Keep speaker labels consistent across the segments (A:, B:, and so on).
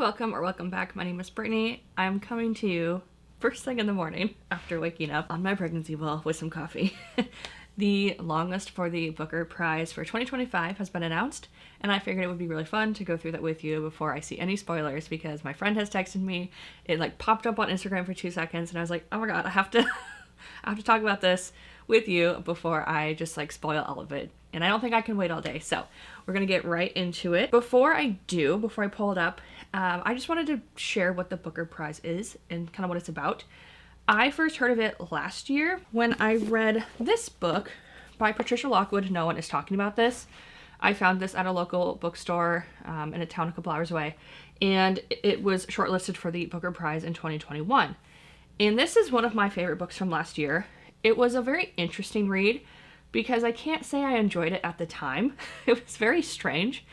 A: welcome or welcome back. My name is Brittany. I'm coming to you first thing in the morning after waking up on my pregnancy ball with some coffee. The long list for the Booker Prize for 2025 has been announced, and I figured it would be really fun to go through that with you before I see any spoilers, because my friend has texted me. It like popped up on Instagram for 2 seconds, and I was like, oh my god, I have to talk about this with you before I just like spoil all of it. And I don't think I can wait all day, so we're gonna get right into it. Before I pull it up, I just wanted to share what the Booker Prize is and kind of what it's about. I first heard of it last year when I read this book by Patricia Lockwood, No One Is Talking About This. I found this at a local bookstore in a town a couple hours away, and it was shortlisted for the Booker Prize in 2021. And this is one of my favorite books from last year. It was a very interesting read because I can't say I enjoyed it at the time. It was very strange,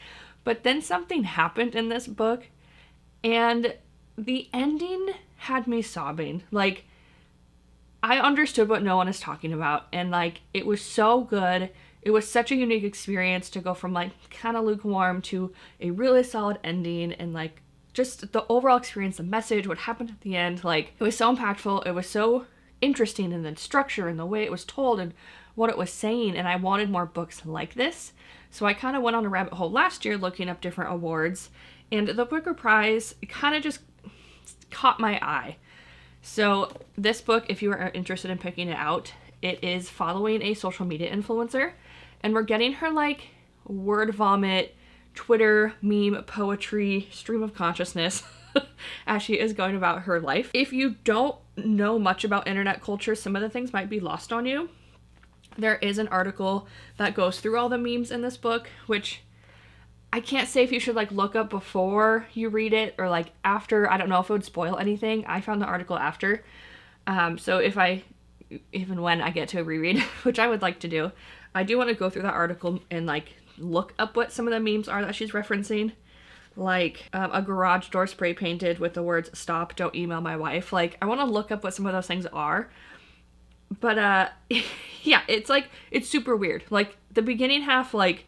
A: but then something happened in this book, and the ending had me sobbing. Like, I understood what No One Is Talking About, and like, it was so good. It was such a unique experience to go from like kind of lukewarm to a really solid ending, and like just the overall experience, the message, what happened at the end, like it was so impactful. It was so interesting in the structure and the way it was told and what it was saying, and I wanted more books like this. So I kind of went on a rabbit hole last year looking up different awards, and the Booker Prize kind of just caught my eye. So this book, if you are interested in picking it out, it is following a social media influencer, and we're getting her like word vomit, Twitter, meme, poetry, stream of consciousness as she is going about her life. If you don't know much about internet culture, some of the things might be lost on you. There is an article that goes through all the memes in this book, which I can't say if you should like look up before you read it or like after. I don't know if it would spoil anything. I found the article after. So even when I get to a reread, which I would like to do, I do want to go through that article and like look up what some of the memes are that she's referencing. Like a garage door spray painted with the words "Stop, don't email my wife." Like, I want to look up what some of those things are. But yeah, it's super weird. Like, the beginning half like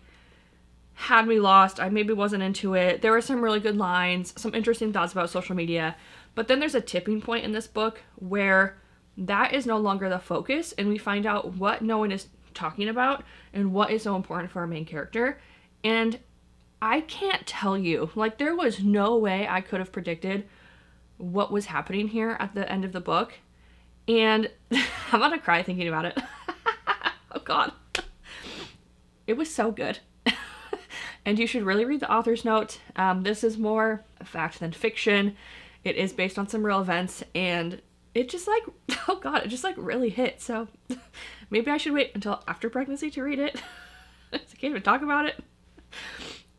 A: had me lost. I maybe wasn't into it. There were some really good lines, some interesting thoughts about social media, but then there's a tipping point in this book where that is no longer the focus, and we find out what no one is talking about and what is so important for our main character. And I can't tell you, like, there was no way I could have predicted what was happening here at the end of the book, and I'm gonna cry thinking about it. Oh god. It was so good. And you should really read the author's note. This is more fact than fiction. It is based on some real events, and it just like, oh god, it just like really hit. So maybe I should wait until after pregnancy to read it. I can't even talk about it.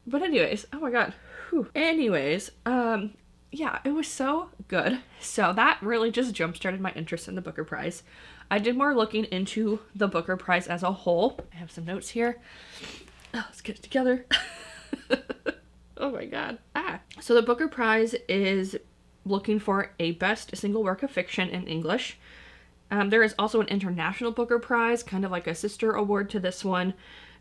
A: But anyways, oh my god. Whew. Anyways, yeah, it was so good. So that really just jump-started my interest in the Booker Prize. I did more looking into the Booker Prize as a whole. I have some notes here. Oh, let's get it together. Oh my god. So the Booker Prize is looking for a best single work of fiction in English. There is also an international Booker Prize, kind of like a sister award to this one.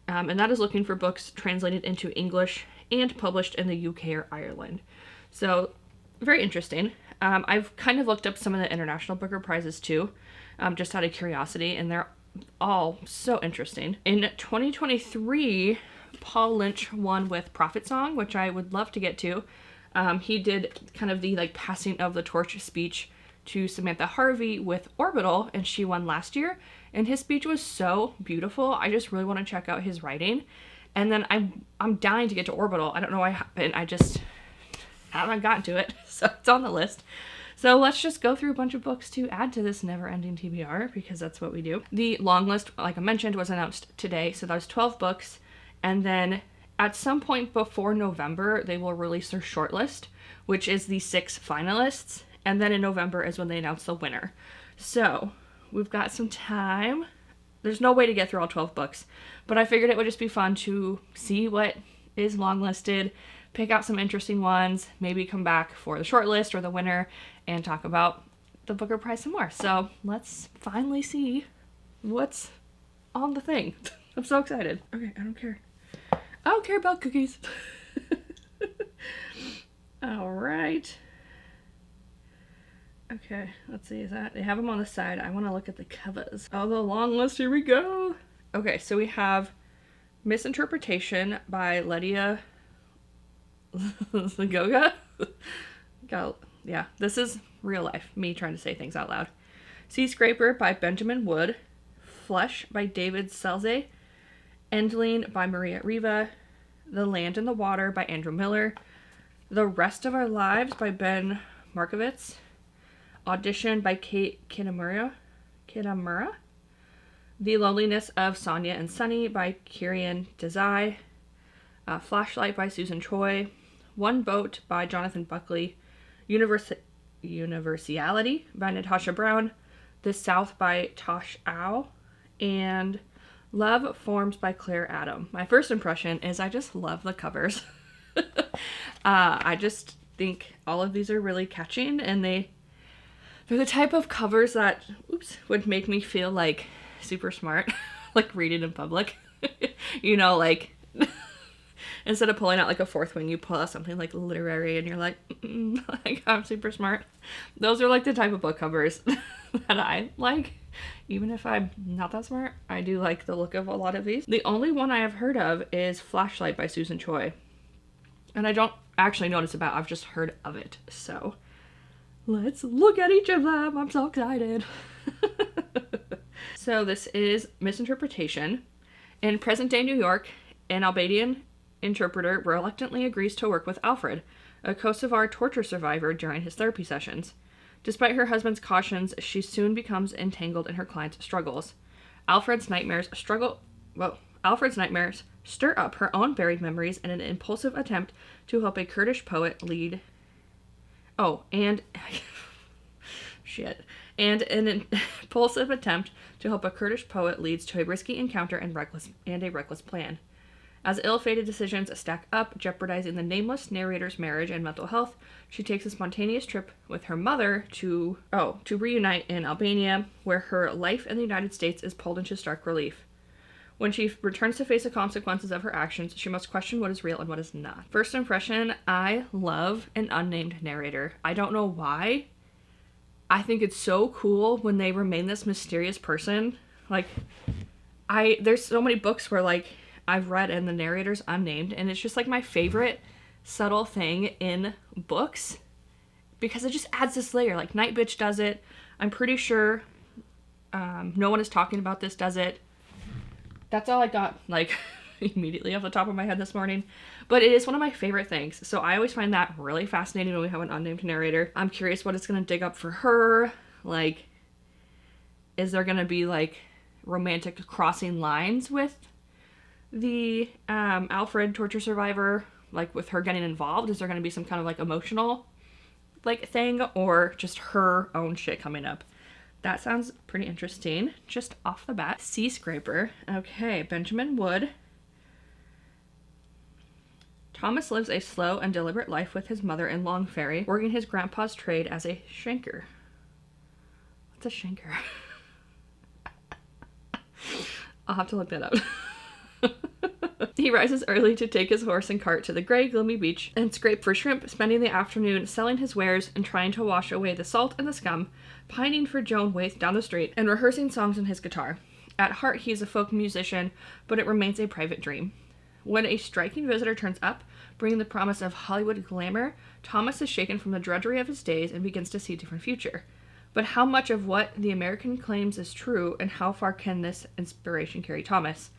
A: And that is looking for books translated into English and published in the UK or Ireland. So very interesting. I've kind of looked up some of the international Booker Prizes too, just out of curiosity, and they're all so interesting. In 2023, Paul Lynch won with Prophet Song, which I would love to get to. He did kind of the like passing of the torch speech to Samantha Harvey with Orbital, and she won last year, and his speech was so beautiful. I just really want to check out his writing. And then I'm dying to get to Orbital. I don't know why happened. I just haven't gotten to it, so it's on the list. So let's just go through a bunch of books to add to this never-ending TBR, because that's what we do. The long list, like I mentioned, was announced today, so that was 12 books. And then at some point before November, they will release their shortlist, which is the 6 finalists. And then in November is when they announce the winner. So we've got some time. There's no way to get through all 12 books, but I figured it would just be fun to see what is longlisted, pick out some interesting ones, maybe come back for the shortlist or the winner and talk about the Booker Prize some more. So let's finally see what's on the thing. I'm so excited. Okay, I don't care. I don't care about cookies. All right. Okay, let's see. Is that they have them on the side? I want to look at the covers. Oh, the long list. Here we go. Okay, so we have Misinterpretation by Lydia Zagoga. Yeah, this is real life. Me trying to say things out loud. Seascraper by Benjamin Wood. Flesh by David Selze. Endling by Maria Riva. The Land and the Water by Andrew Miller. The Rest of Our Lives by Ben Markovitz. Audition by Kate Kitamura. The Loneliness of Sonia and Sunny by Kieran Desai. Flashlight by Susan Choi. One Boat by Jonathan Buckley. Universality by Natasha Brown. The South by Tosh Au. And Love Forms by Claire Adam. My first impression is I just love the covers. I just think all of these are really catching, and they're the type of covers that would make me feel like super smart, like reading in public. You know, like instead of pulling out like a fourth wing, you pull out something like literary and you're like, like I'm super smart. Those are like the type of book covers that I like. Even if I'm not that smart, I do like the look of a lot of these. The only one I have heard of is Flashlight by Susan Choi. And I don't actually know what it's about. I've just heard of it. So let's look at each of them. I'm so excited. So this is Misinterpretation. In present-day New York, an Albanian interpreter reluctantly agrees to work with Alfred, a Kosovar torture survivor, during his therapy sessions. Despite her husband's cautions, she soon becomes entangled in her client's struggles. Alfred's nightmares stir up her own buried memories in an impulsive attempt to help a Kurdish poet lead. And an impulsive attempt to help a Kurdish poet leads to a risky encounter and a reckless plan. As ill-fated decisions stack up, jeopardizing the nameless narrator's marriage and mental health, she takes a spontaneous trip with her mother to reunite in Albania, where her life in the United States is pulled into stark relief. When she returns to face the consequences of her actions, she must question what is real and what is not. First impression, I love an unnamed narrator. I don't know why. I think it's so cool when they remain this mysterious person. Like, there's so many books where, like, I've read and the narrator's unnamed, and it's just like my favorite subtle thing in books because it just adds this layer. Like Night Bitch does it. I'm pretty sure No One Is Talking About This does it. That's all I got, like, immediately off the top of my head this morning. But it is one of my favorite things. So I always find that really fascinating when we have an unnamed narrator. I'm curious what it's going to dig up for her. Like, is there going to be, like, romantic crossing lines with the Alfred torture survivor, like with her getting involved? Is there going to be some kind of like emotional like thing, or just her own shit coming up? That sounds pretty interesting just off the bat. Seascraper. Okay, Benjamin Wood. Thomas lives a slow and deliberate life with his mother in Long Ferry, working his grandpa's trade as a shanker. What's a shanker? I'll have to look that up. He rises early to take his horse and cart to the gray, gloomy beach and scrape for shrimp, spending the afternoon selling his wares and trying to wash away the salt and the scum, pining for Joan Waith down the street, and rehearsing songs on his guitar. At heart, he is a folk musician, but it remains a private dream. When a striking visitor turns up, bringing the promise of Hollywood glamour, Thomas is shaken from the drudgery of his days and begins to see a different future. But how much of what the American claims is true, and how far can this inspiration carry Thomas?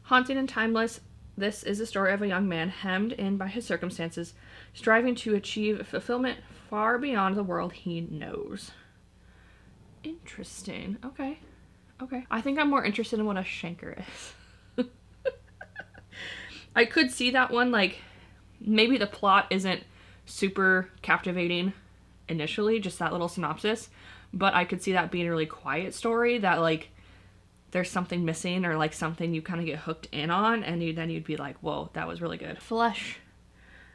A: Haunting and timeless, this is the story of a young man hemmed in by his circumstances, striving to achieve fulfillment far beyond the world he knows. Interesting. Okay. I think I'm more interested in what a shanker is. I could see that one, like, maybe the plot isn't super captivating initially, just that little synopsis, but I could see that being a really quiet story that, like, there's something missing or like something you kind of get hooked in on, and then you'd be like, whoa, that was really good. Flesh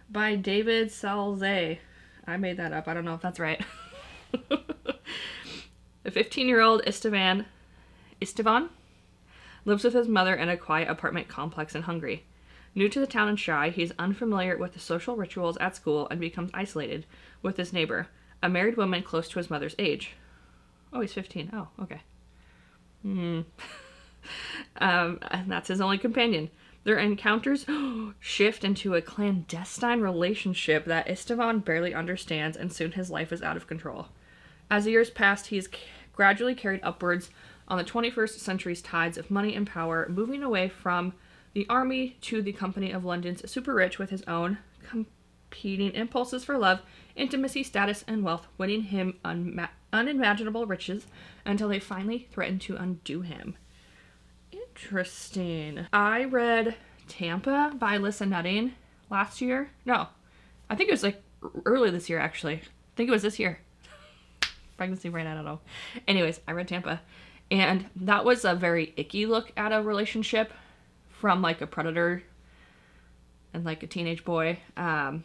A: by David Selze. I made that up. I don't know if that's right. A 15-year-old Istvan lives with his mother in a quiet apartment complex in Hungary. New to the town and shy, he's unfamiliar with the social rituals at school and becomes isolated with his neighbor, a married woman close to his mother's age. Oh, he's 15. Oh, okay. And that's his only companion. Their encounters shift into a clandestine relationship that Esteban barely understands, and soon his life is out of control. As the years pass, he is gradually carried upwards on the 21st century's tides of money and power, moving away from the army to the company of London's super rich with his own competing impulses for love, intimacy, status, and wealth, winning him unimaginable riches until they finally threaten to undo him. Interesting. I read Tampa by Alyssa Nutting last year. No, I think it was like early this year, actually. I think it was this year. Pregnancy brain, I don't know. Anyways, I read Tampa. And that was a very icky look at a relationship from like a predator and like a teenage boy. And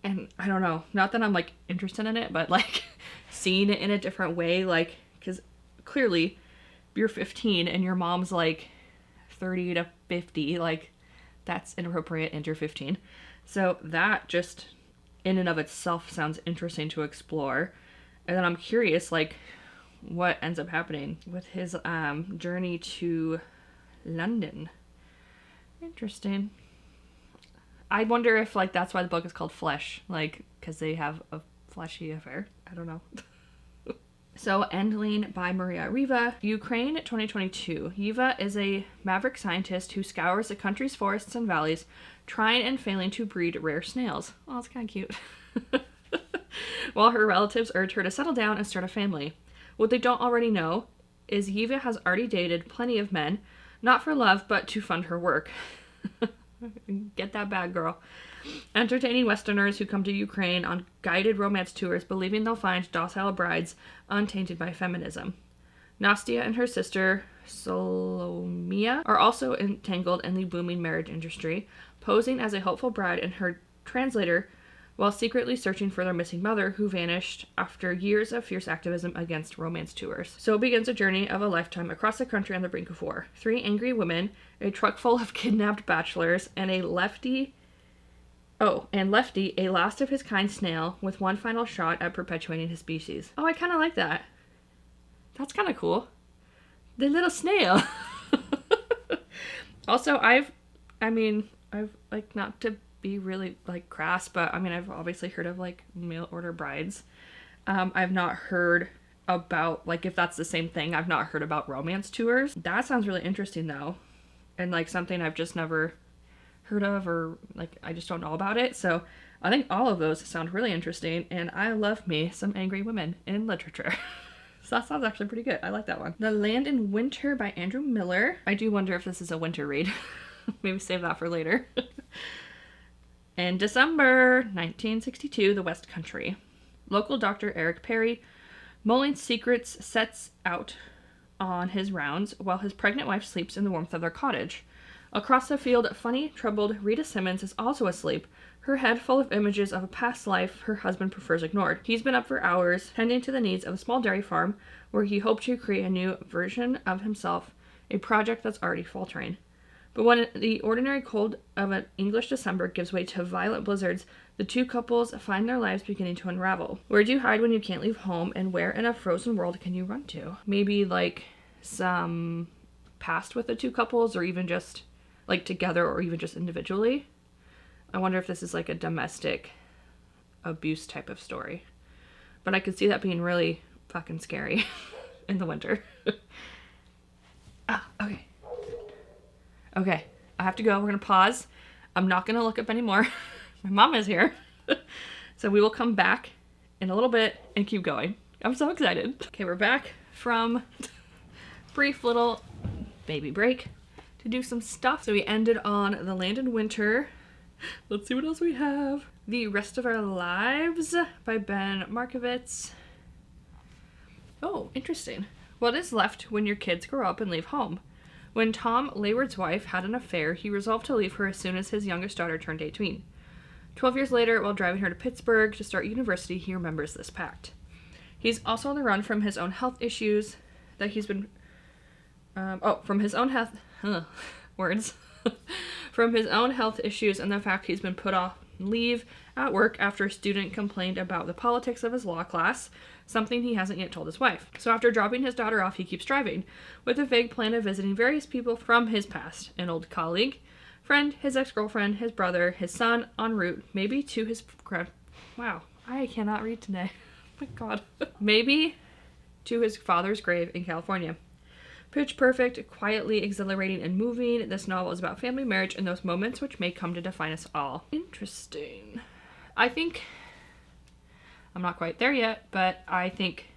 A: I don't know, not that I'm like interested in it, but like seeing it in a different way, like, because clearly you're 15 and your mom's like 30 to 50, like that's inappropriate and you're 15. So that just in and of itself sounds interesting to explore. And then I'm curious, like, what ends up happening with his journey to London. Interesting. I wonder if, like, that's why the book is called Flesh, like, because they have a fleshy affair. I don't know. So, Endling by Maria Riva, Ukraine, 2022. Yiva is a maverick scientist who scours the country's forests and valleys, trying and failing to breed rare snails. Oh, that's kind of cute. While her relatives urge her to settle down and start a family. What they don't already know is Yiva has already dated plenty of men, not for love, but to fund her work. Get that bag, girl. Entertaining Westerners who come to Ukraine on guided romance tours, believing they'll find docile brides untainted by feminism. Nastia and her sister, Solomia, are also entangled in the booming marriage industry, posing as a hopeful bride and her translator, while secretly searching for their missing mother, who vanished after years of fierce activism against romance tours. So begins a journey of a lifetime across the country on the brink of war. 3 angry women, a truck full of kidnapped bachelors, and Lefty, a last of his kind snail with one final shot at perpetuating his species. Oh, I kind of like that. That's kind of cool. The little snail. Also, I've like, not to be really like crass, but I mean, I've obviously heard of like mail order brides. I've not heard about, like, if that's the same thing, I've not heard about romance tours. That sounds really interesting though. And like something I've just never heard of, or like I just don't know about it. So I think all of those sound really interesting, and I love me some angry women in literature. So that sounds actually pretty good. I like that one. The Land in Winter by Andrew Miller. I do wonder if this is a winter read. Maybe save that for later. In December 1962, the West Country. Local doctor Eric Perry, mulling secrets, sets out on his rounds while his pregnant wife sleeps in the warmth of their cottage. Across the field, funny, troubled Rita Simmons is also asleep, her head full of images of a past life her husband prefers ignored. He's been up for hours, tending to the needs of a small dairy farm where he hoped to create a new version of himself, a project that's already faltering. But when the ordinary cold of an English December gives way to violent blizzards, the two couples find their lives beginning to unravel. Where do you hide when you can't leave home, and where in a frozen world can you run to? Maybe like some past with the two couples, or even just like together, or even just individually. I wonder if this is like a domestic abuse type of story. But I could see that being really fucking scary in the winter. Okay. Okay, I have to go. We're going to pause. I'm not going to look up anymore. My mom is here. So we will come back in a little bit and keep going. I'm so excited. Okay, we're back from brief little baby break to do some stuff. So we ended on The Land in Winter. Let's see what else we have. The Rest of Our Lives by Ben Markovitz. Oh, interesting. What is left when your kids grow up and leave home? When Tom Layward's wife had an affair, he resolved to leave her as soon as his youngest daughter turned 18. 12 years later, while driving her to Pittsburgh to start university, he remembers this pact. He's also on the run from his own health issues that he's been... from his own health... words. from his own health issues and the fact he's been put off leave at work after a student complained about the politics of his law class, something he hasn't yet told his wife. So after dropping his daughter off, he keeps driving, with a vague plan of visiting various people from his past, an old colleague, friend, his ex-girlfriend, his brother, his son, en route, maybe to his... Wow, I cannot read today. Oh my god. Maybe to his father's grave in California. Pitch perfect, quietly exhilarating and moving, this novel is about family, marriage, and those moments which may come to define us all. Interesting. I think... I'm not quite there yet, but I think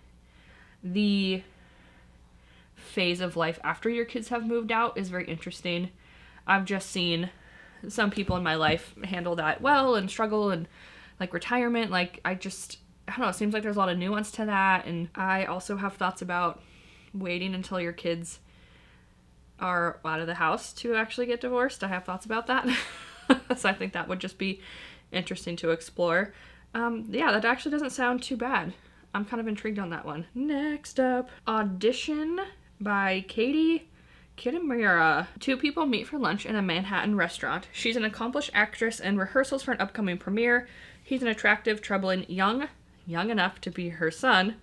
A: the phase of life after your kids have moved out is very interesting. I've just seen some people in my life handle that well and struggle, and like retirement, like I don't know, it seems like there's a lot of nuance to that. And I also have thoughts about waiting until your kids are out of the house to actually get divorced. I have thoughts about that. So I think that would just be interesting to explore. Yeah, that actually doesn't sound too bad. I'm kind of intrigued on that one. Next up, Audition by Katie Kitamura. Two people meet for lunch in a Manhattan restaurant. She's an accomplished actress in rehearsals for an upcoming premiere. He's an attractive, troubling, young enough to be her son.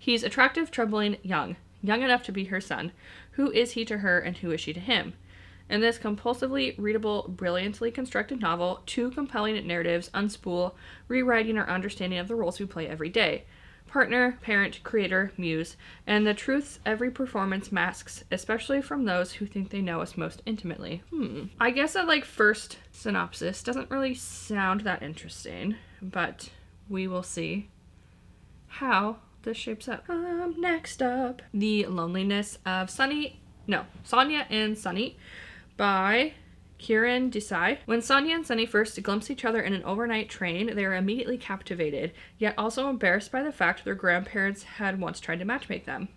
A: He's attractive, troubling, young enough to be her son. Who is he to her and who is she to him? In this compulsively readable, brilliantly constructed novel, two compelling narratives unspool, rewriting our understanding of the roles we play every day. Partner, parent, creator, muse, and the truths every performance masks, especially from those who think they know us most intimately. I guess that first synopsis doesn't really sound that interesting, but we will see how this shapes up. Next up, The Loneliness of Sonia and Sunny by Kieran Desai. When Sonia and Sunny first glimpse each other in an overnight train, they are immediately captivated, yet also embarrassed by the fact their grandparents had once tried to matchmake them.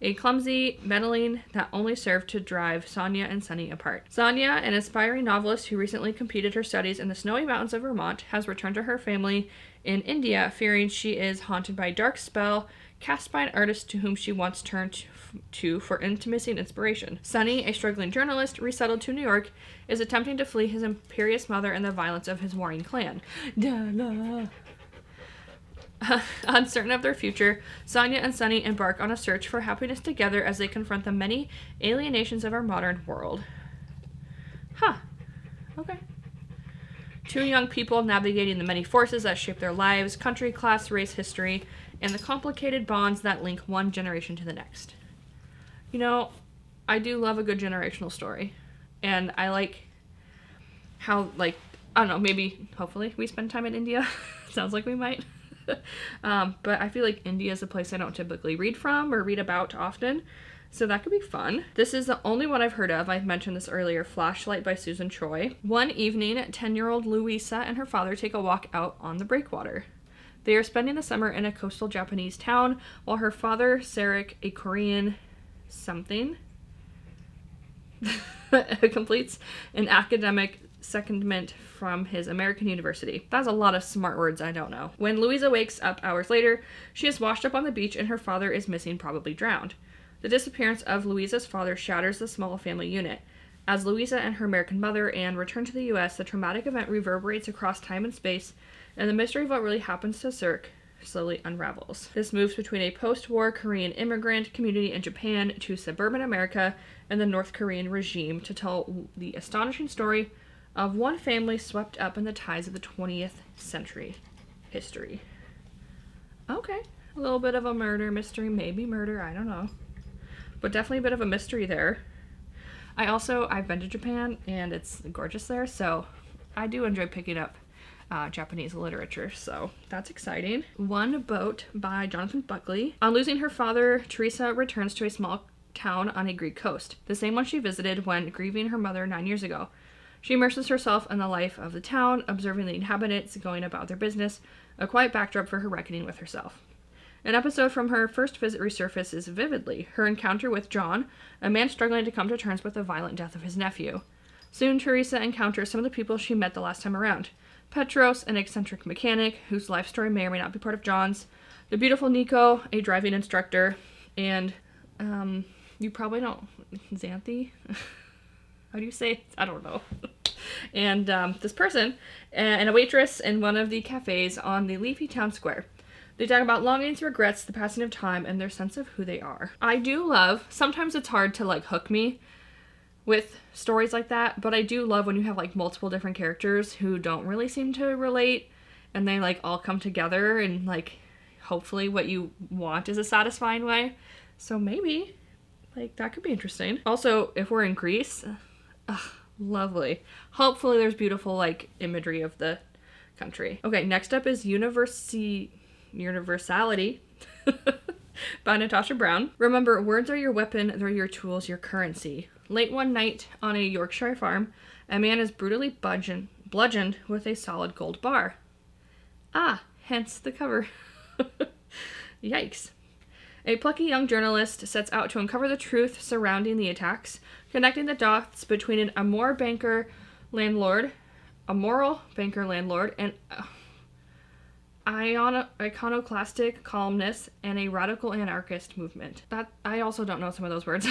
A: A clumsy meddling that only served to drive Sonia and Sunny apart. Sonia, an aspiring novelist who recently completed her studies in the snowy mountains of Vermont, has returned to her family in India, fearing she is haunted by a dark spell cast by an artist to whom she once turned to for intimacy and inspiration. Sunny, a struggling journalist resettled to New York, is attempting to flee his imperious mother and the violence of his warring clan. Uncertain of their future, Sonia and Sunny embark on a search for happiness together as they confront the many alienations of our modern world. Okay. Two young people navigating the many forces that shape their lives, country, class, race, history, and the complicated bonds that link one generation to the next. You know, I do love a good generational story. And I like how, I don't know, maybe, hopefully, we spend time in India. Sounds like we might. But I feel like India is a place I don't typically read from or read about often. So that could be fun. This is the only one I've heard of. I've mentioned this earlier, Flashlight by Susan Choi. One evening, 10-year-old Louisa and her father take a walk out on the breakwater. They are spending the summer in a coastal Japanese town, while her father, Sarek, a Korean something, completes an academic secondment from his American university. That's a lot of smart words I don't know. When Louisa wakes up hours later, she is washed up on the beach and her father is missing, probably drowned. The disappearance of Louisa's father shatters the small family unit. As Louisa and her American mother Anne return to the U.S., the traumatic event reverberates across time and space, and the mystery of what really happens to Sarek slowly unravels. This moves between a post-war Korean immigrant community in Japan to suburban America and the North Korean regime to tell the astonishing story of one family swept up in the tides of the 20th century history. Okay, a little bit of a murder mystery, maybe murder, I don't know. But definitely a bit of a mystery there. I've been to Japan, and it's gorgeous there, so I do enjoy picking up Japanese literature, so that's exciting. One Boat by Jonathan Buckley. On losing her father, Teresa returns to a small town on a Greek coast, the same one she visited when grieving her mother 9 years ago. She immerses herself in the life of the town, observing the inhabitants going about their business, a quiet backdrop for her reckoning with herself. An episode from her first visit resurfaces vividly, her encounter with John, a man struggling to come to terms with the violent death of his nephew. Soon, Teresa encounters some of the people she met the last time around. Petros, an eccentric mechanic, whose life story may or may not be part of John's. The beautiful Nico, a driving instructor. And, you probably don't... Xanthi? how do you say? I don't know. And this person and a waitress in one of the cafes on the leafy town square. They talk about longings, regrets, the passing of time, and their sense of who they are. I do love, sometimes it's hard to like hook me with stories like that, but I do love when you have like multiple different characters who don't really seem to relate and they like all come together and like hopefully what you want is a satisfying way. So maybe like that could be interesting. Also, if we're in Greece, lovely. Hopefully there's beautiful like imagery of the country. Okay, next up is Universality by Natasha Brown. Remember, words are your weapon, they're your tools, your currency. Late one night on a Yorkshire farm, a man is brutally bludgeoned with a solid gold bar. Hence the cover. Yikes. A plucky young journalist sets out to uncover the truth surrounding the attacks, connecting the dots between an immoral banker landlord, and iconoclastic columnist and a radical anarchist movement. That I also don't know some of those words.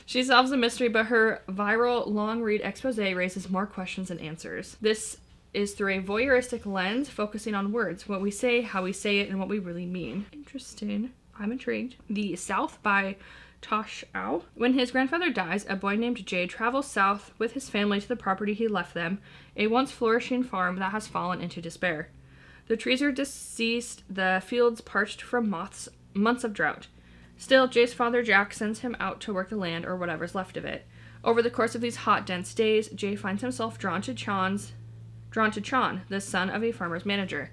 A: She solves the mystery, but her viral long-read expose raises more questions than answers. This is through a voyeuristic lens, focusing on words, what we say, how we say it, and what we really mean. Interesting. I'm intrigued. The South by Tosh Ow. When his grandfather dies, a boy named Jay travels south with his family to the property he left them, a once flourishing farm that has fallen into despair. The trees are deceased, the fields parched from months of drought. Still, Jay's father Jack sends him out to work the land or whatever's left of it. Over the course of these hot, dense days, Jay finds himself drawn to Chon, the son of a farmer's manager.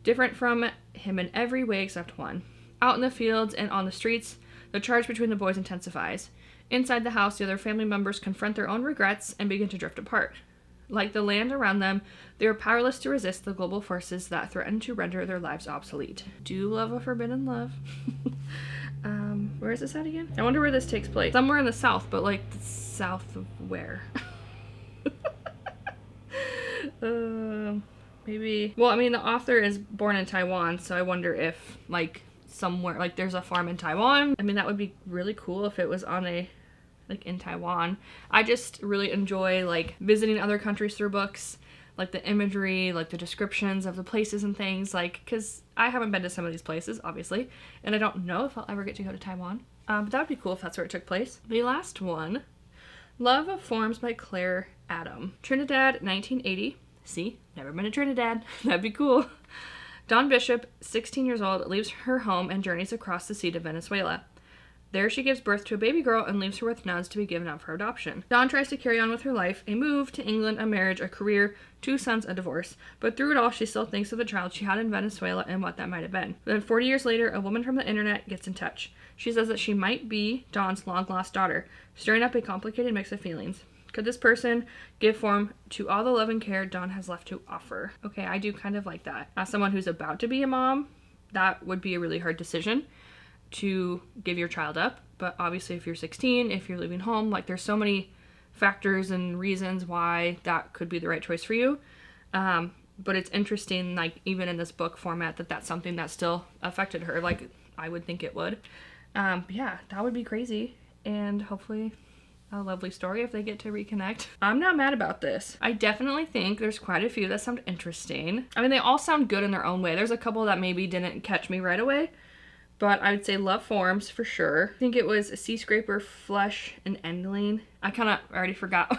A: Different from him in every way except one. Out in the fields and on the streets, the charge between the boys intensifies. Inside the house, the other family members confront their own regrets and begin to drift apart. Like the land around them, they are powerless to resist the global forces that threaten to render their lives obsolete. Do love a forbidden love. Where is this at again? I wonder where this takes place. Somewhere in the South, but like the South of where? Maybe. Well, I mean, the author is born in Taiwan, so I wonder if like somewhere, like there's a farm in Taiwan. I mean, that would be really cool if it was on a, like in Taiwan. I just really enjoy like visiting other countries through books, like the imagery, like the descriptions of the places and things, like, because I haven't been to some of these places, obviously, and I don't know if I'll ever get to go to Taiwan. But that would be cool if that's where it took place. The last one, Love of Forms by Claire Adam. Trinidad, 1980. See, never been to Trinidad. That'd be cool. Dawn Bishop, 16 years old, leaves her home and journeys across the sea to Venezuela. There she gives birth to a baby girl and leaves her with nuns to be given up for adoption. Dawn tries to carry on with her life, a move to England, a marriage, a career, 2 sons, a divorce. But through it all, she still thinks of the child she had in Venezuela and what that might have been. Then 40 years later, a woman from the internet gets in touch. She says that she might be Dawn's long-lost daughter, stirring up a complicated mix of feelings. Could this person give form to all the love and care Dawn has left to offer? Okay, I do kind of like that. As someone who's about to be a mom, that would be a really hard decision to give your child up. But obviously if you're 16, if you're leaving home, like there's so many factors and reasons why that could be the right choice for you. But it's interesting, like even in this book format, that that's something that still affected her. Like I would think it would. Yeah, that would be crazy. And hopefully a lovely story if they get to reconnect. I'm not mad about this. I definitely think there's quite a few that sound interesting. I mean, they all sound good in their own way. There's a couple that maybe didn't catch me right away, but I would say Love Forms for sure. I think it was Seascraper, Flesh, and Endling. I kind of already forgot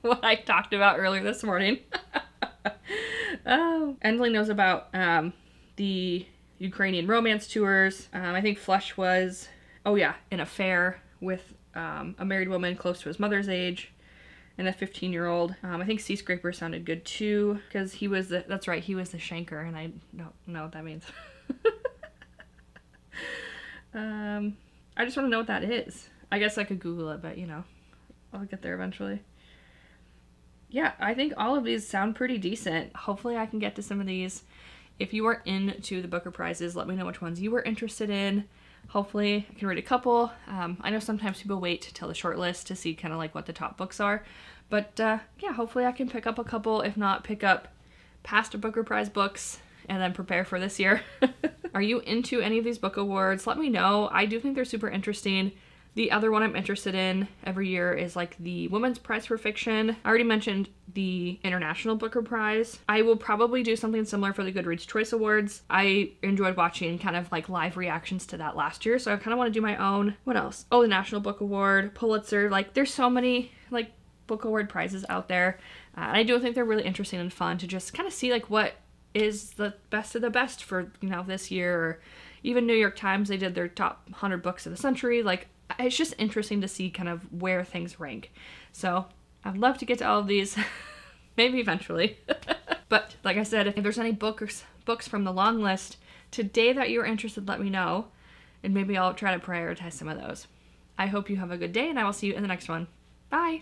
A: what I talked about earlier this morning. Endling knows about the Ukrainian romance tours. I think Flesh was, an affair with a married woman close to his mother's age and a 15-year-old. I think Seascraper sounded good too, because he was the shanker, and I don't know what that means. I just want to know what that is. I guess I could Google it, but I'll get there eventually. Yeah, I think all of these sound pretty decent. Hopefully I can get to some of these. If you are into the Booker Prizes, let me know which ones you were interested in. Hopefully I can read a couple. I know sometimes people wait till the short list to see kind of like what the top books are. But yeah, hopefully I can pick up a couple. If not, pick up past Booker Prize books and then prepare for this year. Are you into any of these book awards? Let me know. I do think they're super interesting. The other one I'm interested in every year is like the Women's Prize for Fiction. I already mentioned the International Booker Prize. I will probably do something similar for the Goodreads Choice Awards. I enjoyed watching kind of like live reactions to that last year, so I kind of want to do my own. What else? Oh, the National Book Award, Pulitzer. Like there's so many like book award prizes out there. And I do think they're really interesting and fun to just kind of see like what is the best of the best for, you know, this year. Or even New York Times, they did their top 100 books of the century. Like, it's just interesting to see kind of where things rank. So I'd love to get to all of these, maybe eventually. But like I said, if there's any books from the long list today that you're interested, let me know. And maybe I'll try to prioritize some of those. I hope you have a good day, and I will see you in the next one. Bye!